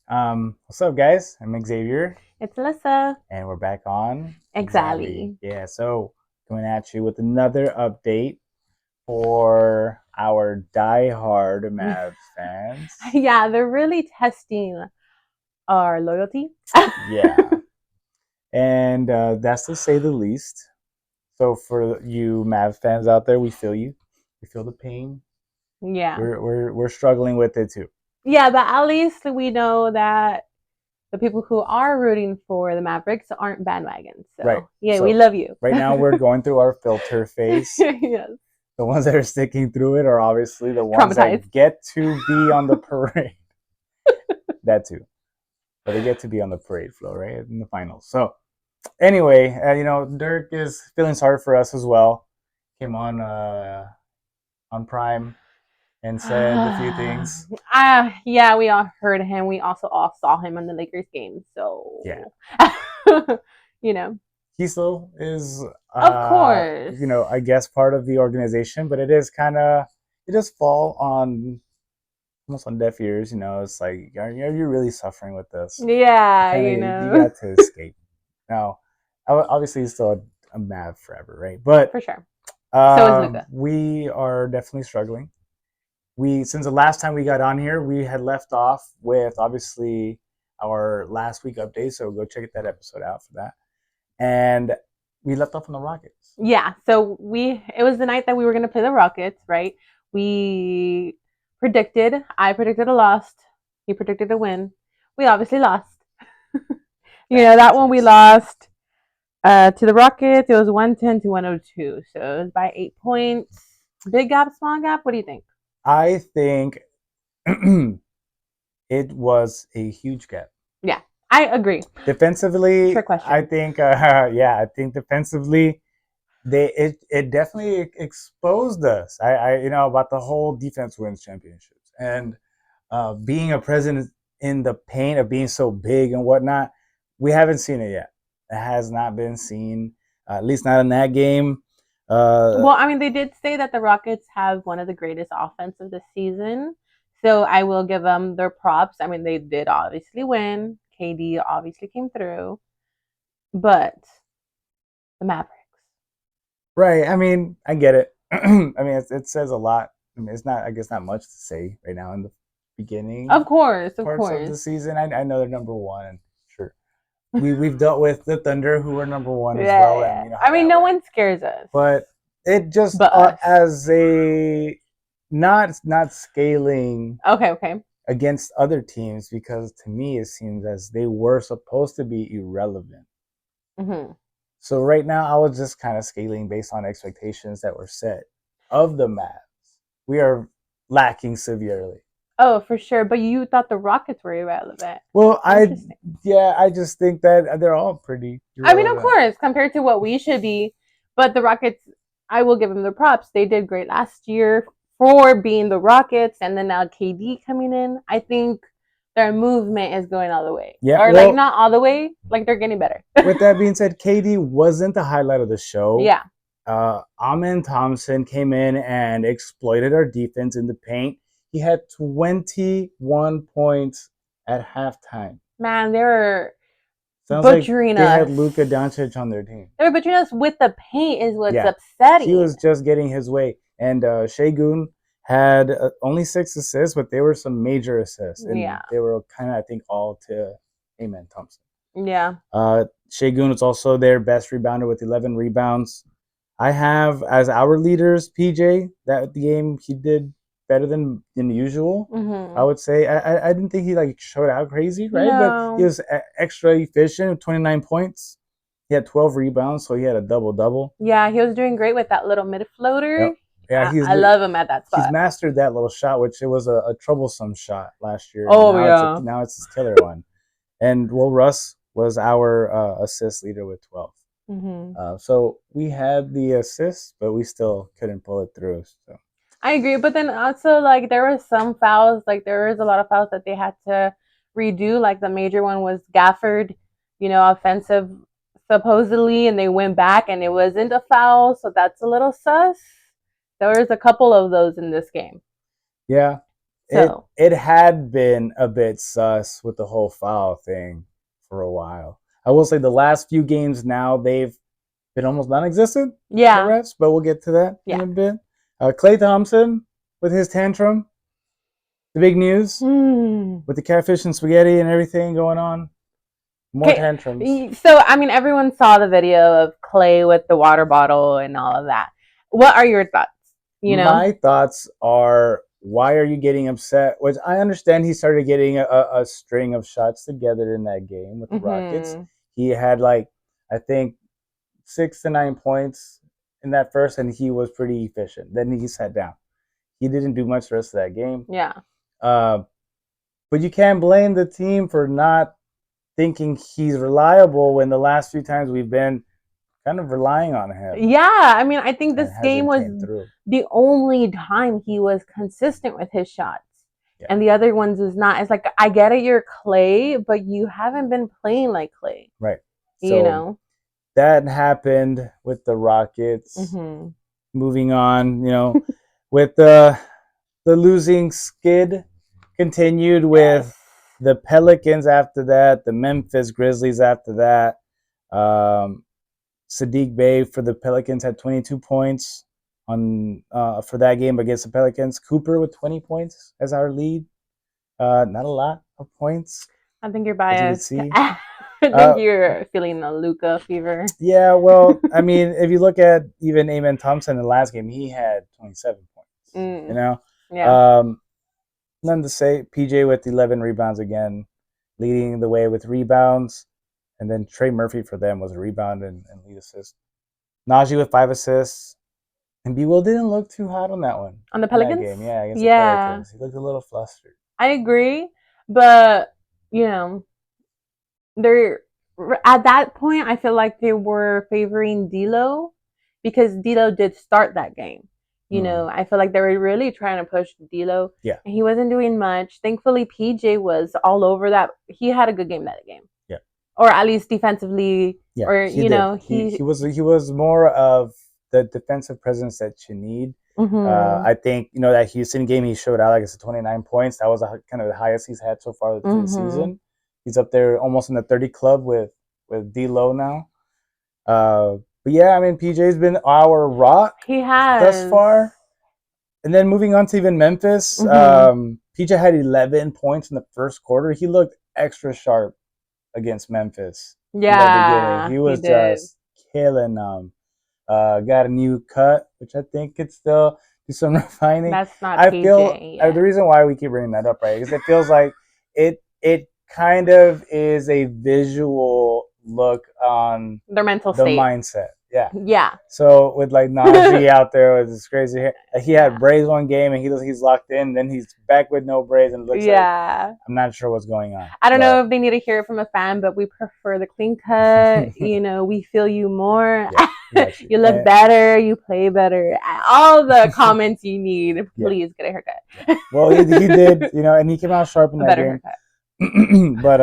What's up, guys? I'm Xavier, It's Alyssa. and we're back on Exactly. Yeah, so coming at you with another update for our die-hard Mavs fans. Yeah, they're really testing our loyalty. Yeah, and that's to say the least. So for you Mavs fans out there, we feel you. We feel the pain. Yeah. We're struggling with it too. Yeah, but at least we know that the people who are rooting for the Mavericks aren't bandwagons. Right. So, yeah, we So love you. right now we're going through our filter phase. Yes. The ones that are sticking through it are obviously the ones Traumatized. that get to be on the parade. That too, but they get to be on the parade floor, right, in the finals. So anyway, Dirk is feeling sorry for us as well. Came on Prime and said a few things. Yeah, we all heard him. We also all saw him in the Lakers game. Yeah, So, you know, he still is, of course. I guess part of the organization, but it is kind of it does fall on almost on deaf ears. It's like, are you really suffering with this? Yeah, You got to escape. Now, obviously, he's still a Mav forever, right? But for sure. So is Luca. we are definitely struggling. We since the last time we got on here, we had left off with obviously our last week update. So go check that episode out for that. And we left off on the Rockets. Yeah, so it was the night that we were going to play the Rockets, right? We I predicted a loss. He predicted a win. We obviously lost. That one we lost to the Rockets. It was 110 to 102. So it was by 8 points. Big gap, small gap. What do you think? I think it was a huge gap. Yeah, I agree. Defensively, Trick question. I think, I think defensively, it definitely exposed us. About the whole defense wins championships and being a president in the paint of being so big and whatnot. We haven't seen it yet. It has not been seen, at least not in that game. Well, I mean, they did say that the Rockets have one of the greatest offenses this season. So I will give them their props. I mean, they did obviously win. KD obviously came through. But the Mavericks. Right. I mean, I get it. I mean, it says a lot. I mean, it's not, I guess, not much to say right now in the beginning Of course, of parts of the course. season. I know they're number one, and sure, we've dealt with the Thunder, who were number one as Yeah, well, and yeah. you know how I mean, that no went. one scares us But it just but us. as a not scaling Okay, okay. against other teams, because to me it seems as they were supposed to be irrelevant. Mm-hmm. So right now I was just kind of scaling based on expectations that were set of the Mavs. We are lacking severely. Oh, for sure. But you thought the Rockets were irrelevant. Well, Interesting. I just think that they're all pretty I mean, of irrelevant. course, compared to what we should be. But the Rockets, I will give them the props. They did great last year for being the Rockets, and then now KD coming in. I think their movement is going all the way, Yeah, or like well, not all the way, like they're getting better. with that being said, KD wasn't the highlight of the show. Yeah. Amen Thompson came in and exploited our defense in the paint. He had 21 points at halftime. Man, they were Sounds like butchering they had us. Luka Doncic on their team. They were butchering us with the paint is what's Yeah, he upsetting. was just getting his way. And Shagun had only 6 assists, but they were some major assists, and Yeah. they were kind of, I think, all to Amen Thompson. Yeah. Shagun was also their best rebounder with 11 rebounds. I have as our leaders PJ that the game he did better than usual. I Mm-hmm. would say I didn't think he like showed out crazy, right? But he No. was extra efficient with 29 points. He had 12 rebounds, so he had a double double. Yeah, he was doing great with that little mid floater. Yep. Yeah, I love him at that he's spot. mastered that little shot, which it was a troublesome shot last year, and Oh yeah. now it's his killer one. And well, Russ was our assist leader with 12. Mm-hmm. So we had the assist, but we still couldn't pull it through. So I agree, but then also like there were some fouls, like there was a lot of fouls that they had to redo. Like the major one was Gafford, offensive supposedly, and they went back and it wasn't a foul, so that's a little sus. There was a couple of those in this game. yeah, So it had been a bit sus with the whole foul thing for a while. I will say the last few games now they've been almost non-existent. The yeah, refs, but we'll get to that in yeah. a bit. Klay Thompson with his tantrum, the big news Hmm. with the catfish and spaghetti and everything going on. More Okay, tantrums. so I mean, everyone saw the video of Clay with the water bottle and all of that. What are your thoughts? You know? My thoughts are, why are you getting upset? Which I understand he started getting a string of shots together in that game with the Rockets. Mm-hmm. He had like, I think, 6 to 9 points in that first, and he was pretty efficient. Then he sat down. He didn't do much the rest of that game. Yeah. Uh, but you can't blame the team for not thinking he's reliable when the last few times we've been kind of relying on him Yeah, I mean, I think and this game hasn't was came through. the only time he was consistent with his shots. Yeah. And the other ones is not. It's like, I get it, you're Clay, but you haven't been playing like Clay. Right. You know? That happened with the Rockets. Mm-hmm. Moving on, with the losing skid continued with the Pelicans after that, the Memphis Grizzlies after that. Sadiq Bey for the Pelicans had 22 points on for that game against the Pelicans. Cooper with 20 points as our lead. Not a lot of points, I think you're as you can biased. see. I think you're feeling the Luca fever. Yeah, well, I mean, if you look at even Amen Thompson in the last game, he had 27 points. Yeah. None to say. PJ with 11 rebounds again, leading the way with rebounds. And then Trey Murphy for them was a rebound and lead assist. Najee with 5 assists. And B Will didn't look too hot on that one. On the In that Pelicans? game, yeah, against the Yeah. Pelicans. He looked a little flustered. I agree, but they're at that point. I feel like they were favoring D'Lo because D'Lo did start that game. I feel like they were really trying to push D'Lo. Yeah. And he wasn't doing much. Thankfully, PJ was all over that. He had a good game that game. Yeah. Or at least defensively. Yeah. Or he was more of the defensive presence that you need. Mm-hmm. I think that Houston game he showed out like it's 29 points. That was kind of the highest he's had so far this season. He's up there almost in the 30 club with D'Lo now. But yeah, I mean PJ's been our rock. He has thus far. And then moving on to even Memphis, PJ had 11 points in the first quarter. He looked extra sharp against Memphis. Yeah, he was just killing them. Got a new cut, which I think could still do some refining. That's not I PJ feel yet. The reason why we keep bringing that up, right, is it feels like it kind of is a visual look on their mental the state. mindset. Yeah. Yeah. So with like Najee out there with his crazy hair, he had braids one game and he's locked in. Then he's back with no braids and it looks like I'm not sure what's going on. I don't know if they need to hear it from a fan, but we prefer the clean cut. We feel you more. Yeah, you look better. You play better. All the comments you need. Please get a haircut. Yeah. Well, he did, and he came out sharp in that game. Haircut. But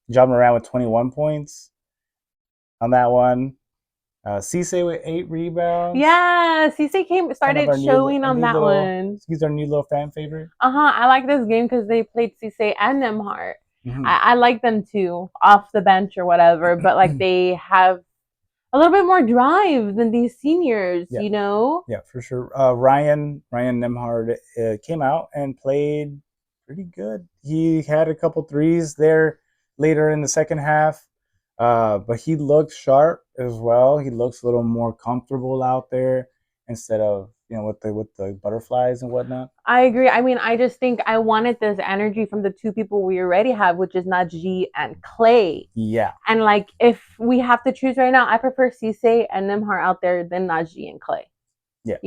Ja Morant with 21 points on that one. Cisse with 8 rebounds. Yeah, Cisse started showing on that one. He's our new little fan favorite. I like this game because they played Cisse and Nembhard. I like them too, off the bench or whatever, but like they have a little bit more drive than these seniors, Yeah, for sure. Ryan Nembhard came out and played pretty good. He had a couple threes there later in the second half. But he looks sharp as well. He looks a little more comfortable out there instead of with the butterflies and whatnot. I agree. I mean, I just think I wanted this energy from the two people we already have, which is Najee and Clay. Yeah. And like, if we have to choose right now, I prefer Cisse and Nembhard out there than Najee and Clay. Yeah.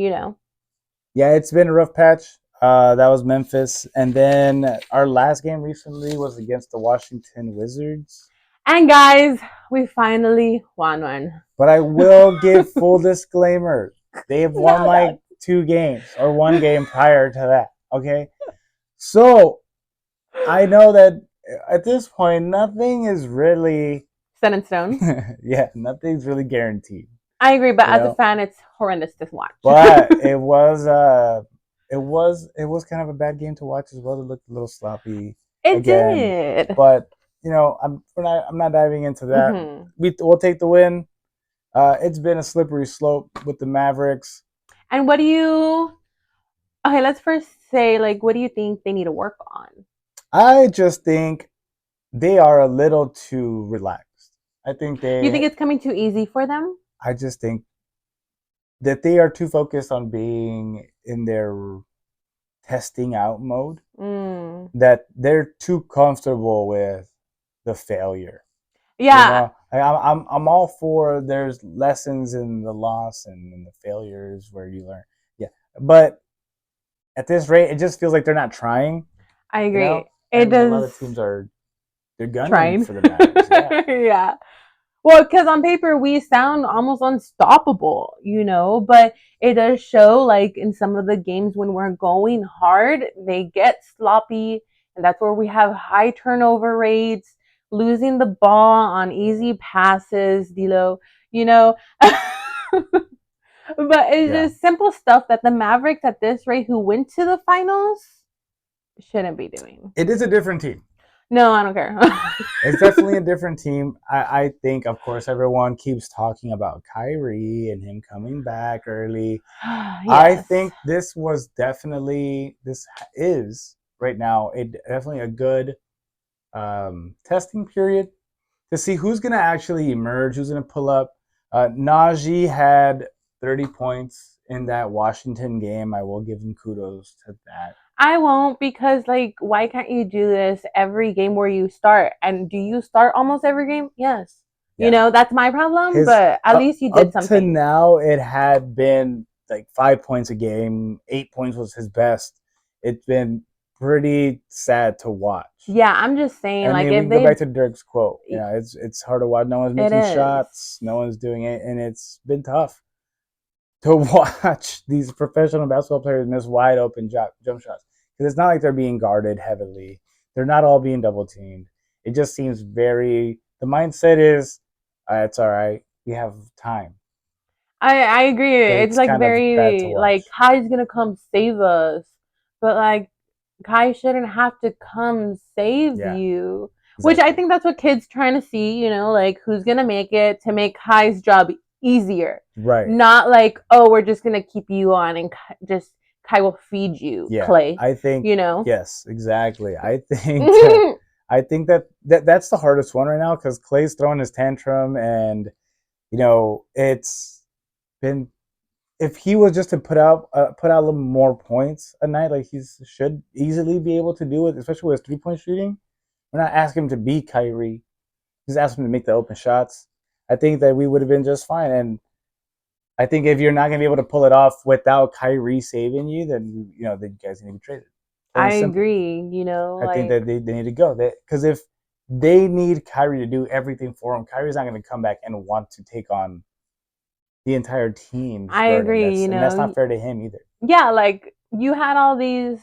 Yeah, it's been a rough patch. That was Memphis, and then our last game recently was against the Washington Wizards. And guys, we finally won one. But I will give full disclaimer. They've won like 2 games or 1 game prior to that. Okay. So I know that at this point, nothing is really set in stone. Yeah, nothing's really guaranteed. I agree, but as a fan, it's horrendous to watch. But it was it was kind of a bad game to watch as well. It looked a little sloppy It again, did. but I'm not diving into that. Hmm. We'll take the win. It's been a slippery slope with the Mavericks. And what do you? Okay, let's first say like, what do you think they need to work on? I just think they are a little too relaxed. I think You think they. it's coming too easy for them? I just think that they are too focused on being in their testing out mode. Mm. That they're too comfortable with the failure. You Yeah, know, I'm all for there's lessons in the loss and in the failures where you learn. Yeah, but at this rate, it just feels like they're not trying. I You agree. know, It and a lot does. of teams are they're gunning Trying. for the Mavericks. Yeah, Yeah. Well, because on paper we sound almost unstoppable, but it does show like in some of the games when we're going hard, they get sloppy, and that's where we have high turnover rates, losing the ball on easy passes, Dilo, you know. But it's yeah. just simple stuff that the Mavericks at this rate who went to the finals shouldn't be doing. It is a different team. No, I don't care. It's definitely a different team. I think, of course, everyone keeps talking about Kyrie and him coming back early. I Yes. think this is right now definitely a good testing period to see who's going to actually emerge, who's going to pull up. Najee had 30 points in that Washington game. I will give him kudos to that. I won't because like why can't you do this every game where you start? And do you start almost every game? Yes. Yeah. That's my problem, His but at least you did up to something. now, it had been like 5 points a game. 8 points was his best. It's been pretty sad to watch. Yeah, I'm just saying I like mean, we if can go they back to Dirk's quote. It's hard to watch. No one's it making is. shots. No one's doing it, and it's been tough to watch these professional basketball players miss wide open jump shots because it's not like they're being guarded heavily. They're not all being double teamed. It just seems very. The mindset is, it's all right. We have time. I agree. It's It's like kind of bad to very like watch. Kai's gonna come save us. But like Kai shouldn't have to come save Yeah, you. Which I exactly. think that's what kids trying to see, like who's gonna make it to make Kai's job easier. Right. Not like, oh, we're just gonna keep you on and just Kai will feed you, Yeah, Clay. I think You know? yes, exactly. I think that's the hardest one right now because Clay's throwing his tantrum, and it's been if he was just to put out a little more points a night, like he should easily be able to do it, especially with his 3 point shooting. We're not asking him to beat Kyrie, just asking him to make the open shots. I think that we would have been just fine, and I think if you're not gonna be able to pull it off without Kyrie saving you, then you guys need to be traded. Plain I and simple. agree, I think like that they need to go. Because if they need Kyrie to do everything for him, Kyrie's not going to come back and want to take on the entire team's I burden. agree, And that's not fair to him either. yeah, like you had all these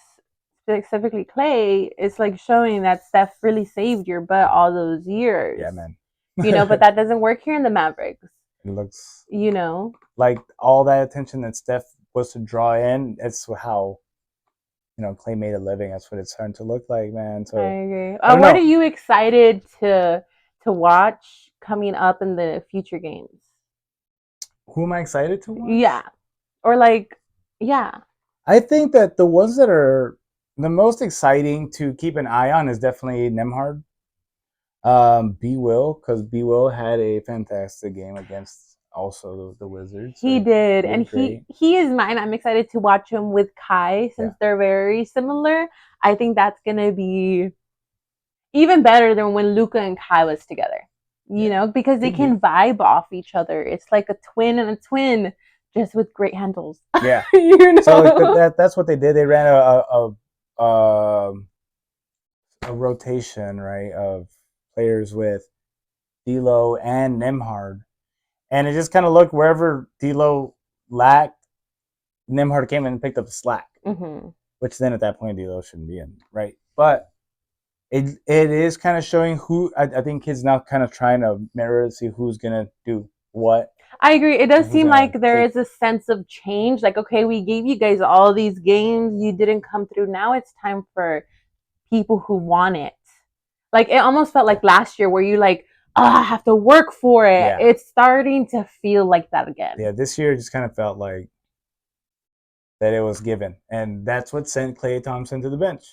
specifically Clay, it's like showing that Steph really saved your butt all those years. Yeah, man. But that doesn't work here in the Mavericks. It looks You know, like all that attention that Steph was to draw in. That's how Clay made a living. That's what it's starting to look like, man. I So agree. I don't What are know you excited to watch coming up in the future games? who am I excited to Yeah, watch. or like, yeah, I think that the ones that are the most exciting to keep an eye on is definitely Nemhard. B Will, because B Will had a fantastic game against also the Wizards, so he did, he and did he great. he is mine. I'm excited to watch him with Kai since Yeah, they're very similar. I think that's gonna be even better than when Luca and Kai was together. yeah, Because they could be. can vibe off each other. It's like a twin and a twin, just with great handles. Yeah. you So like know. that's what they did. They ran a rotation, right, of players with D'Lo and Nemhard, and it just kind of looked wherever D'Lo lacked, Nemhard came in and picked up the slack. Hmm. Which then at that point D'Lo shouldn't be in, right? But it is kind of showing who I think kids now kind of trying to mirror see who's gonna do what. I agree. It does Who's seem gonna like there take? is a sense of change. Like, okay, we gave you guys all these games, you didn't come through. Now it's time for people who want it. Like, it almost felt Yeah, like last year where you like, oh, I have to work for it. yeah, It's starting to feel like that again. yeah. This year just kind of felt like that it was given, and that's what sent Klay Thompson to the bench.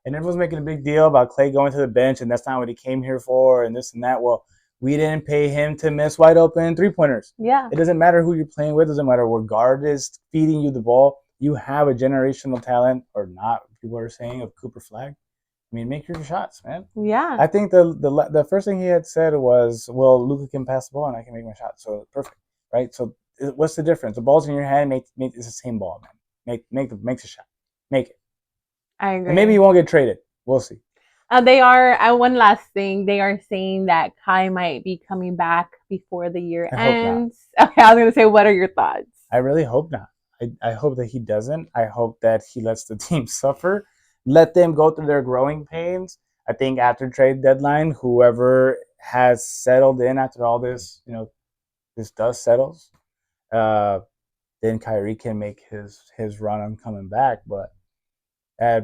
And everyone's making a big deal about Klay going to the bench, and that's not what he came here for, and this and that. Well, we didn't pay him to miss wide open 3-pointers. Yeah. It doesn't matter who you're playing with. It doesn't matter what guard is feeding you the ball. You have a generational talent, or not. People are saying of Cooper Flag. I mean, make your shots, man. Yeah. I think the first thing he had said was, "Well, Luka can pass the ball, and I can make my shot, so perfect, right?" So, what's the difference? The ball's in your hand. It's the same ball, man. Makes a shot. Make it. I And maybe agree. you won't get traded. We'll see. They are, one last thing, they are saying that Kai might be coming back before the year I hope not. ends. Okay, I was going to say, what are your thoughts? I really hope not. I hope that he doesn't. I hope that he lets the team suffer. Let them go through their growing pains. I think after trade deadline, whoever has settled in after all this, this dust settles, uh, then Kyrie can make his run on coming back. But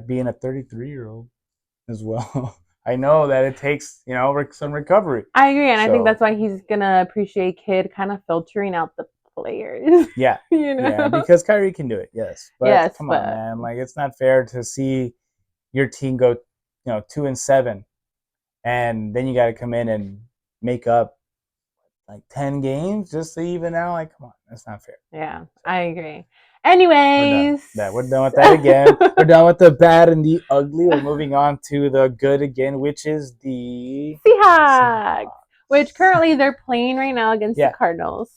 being a 33-year-old as well, I know that it takes some recovery. I agree, and I think that's So why he's going to appreciate Kid kind of filtering out the players. yeah, you yeah, know? because Kyrie can do it, yes. But Yes, come on, but man, like it's not fair to see your team go, 2-7, and then you got to come in and make up like 10 games just to even out. Like, come on, that's not fair. yeah, So I agree. we're done. Anyways, That we're done with that again. We're done with the bad and the ugly. We're moving on to the good again, which is the Seahawks, which Seahawks. currently they're playing right now against the Yeah, Cardinals.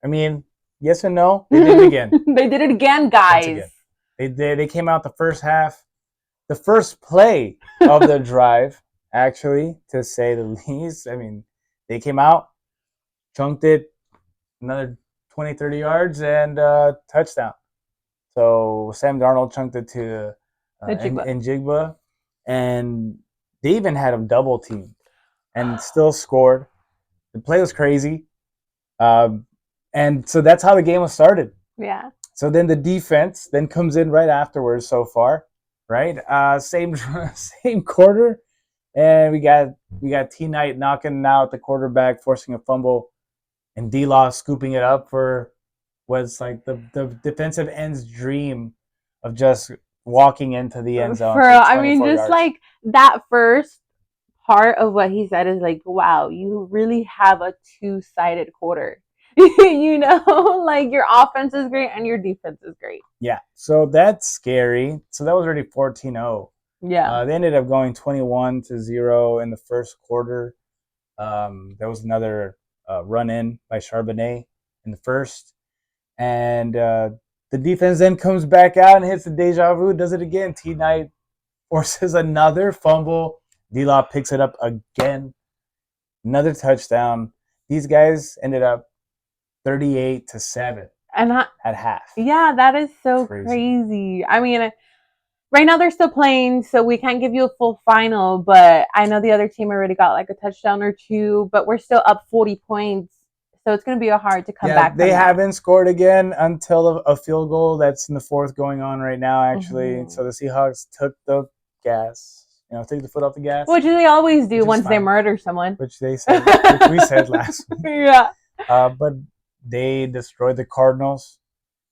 I mean, yes and no. They did it again. They did it again, Once guys. again, they did. They came out the first half, the first play of the drive, actually, to say the least. I mean, they came out, chunked it another 20, 30 yards, and touchdown. So Sam Darnold chunked it to Njigba, and they even had him double teamed and still scored. The play was crazy. Um, and so that's how the game was started. Yeah. So then the defense then comes in right afterwards so far, right? Same same quarter, and we got T Knight knocking out the quarterback, forcing a fumble, and D Law scooping it up for was like the defensive end's dream of just walking into the end zone for I mean, 24 just yards. like that first part of what he said is like, wow, you really have a two-sided quarter. Like your offense is great and your defense is great. Yeah, so that's scary. So that was already 14-0. Yeah. They ended up going 21-0 in the first quarter. There was another run in by Charbonnet in the first. And the defense then comes back out and hits the deja vu, does it again. T Knight forces another fumble. D-Law picks it up again. Another touchdown. These guys ended up 38-7 And at half. yeah, that is so crazy. I mean, right now they're still playing, so we can't give you a full final, but I know the other team already got like a touchdown or two, but we're still up 40 points. So it's going to be hard to come back. They haven't scored again until a field goal that's in the fourth going on right now, actually. Mm-hmm. So the Seahawks took the gas, took the foot off the gas. Which they always do once they murder someone. Which they said, which we said last week. Yeah. But they destroyed the Cardinals.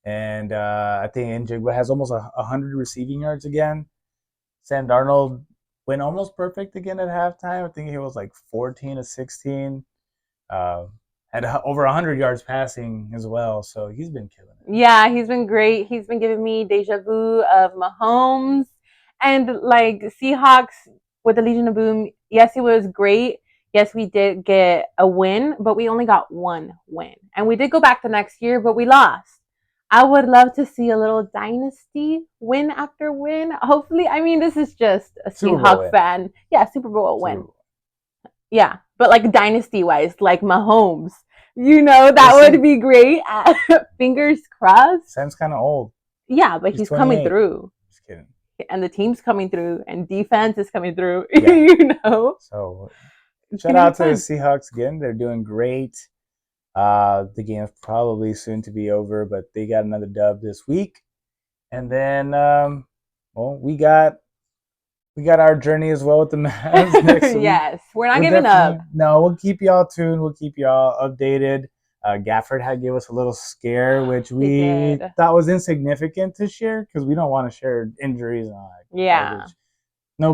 And I think Njigba has almost 100 receiving yards again. Sam Darnold went almost perfect again at halftime. I think he was like 14-16. Had over 100 yards passing as well. So he's been killing it. Yeah, he's been great. He's been giving me deja vu of Mahomes. And like Seahawks with the Legion of Boom, yes, it was great. Yes, we did get a win, but we only got one win. And we did go back the next year, but we lost. I would love to see a little dynasty win after win. Hopefully, I mean, this is just a Seahawks fan. Yeah, Super Bowl win. Yeah, but like dynasty wise, like Mahomes, that would be great. Fingers crossed. Sam's kind of old. Yeah, but he's coming through. Just kidding. And the team's coming through, and defense is coming through. Yeah. So shout out to the Seahawks again. They're doing great. The game is probably soon to be over, but they got another dub this week. And then, well, we got our journey as well with the Mavs next week. Yes, we're not We'll giving up. definitely no. We'll keep y'all tuned. We'll keep y'all updated. Gafford had gave us a little scare, which He we did. thought was insignificant to share because we don't want to share injuries and all that Yeah. garbage.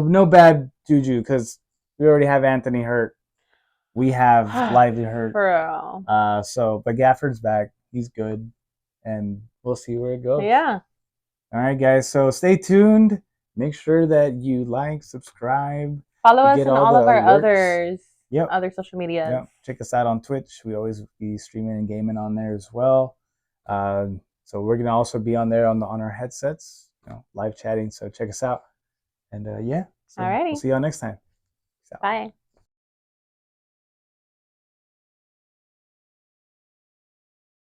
No bad juju because we already have Anthony hurt. We have Lively hurt. For real. But Gafford's back. He's good, and we'll see where it goes. Yeah. All right, guys. So stay tuned. Make sure that you like, subscribe, Follow to us get on all all the of our alerts. others, Yep. other social medias. Yep. Check us out on Twitch. We always be streaming and gaming on there as well. So we're gonna also be on there on our headsets, live chatting. So check us out. And yeah, so Alrighty. we'll see y'all next time. Bye.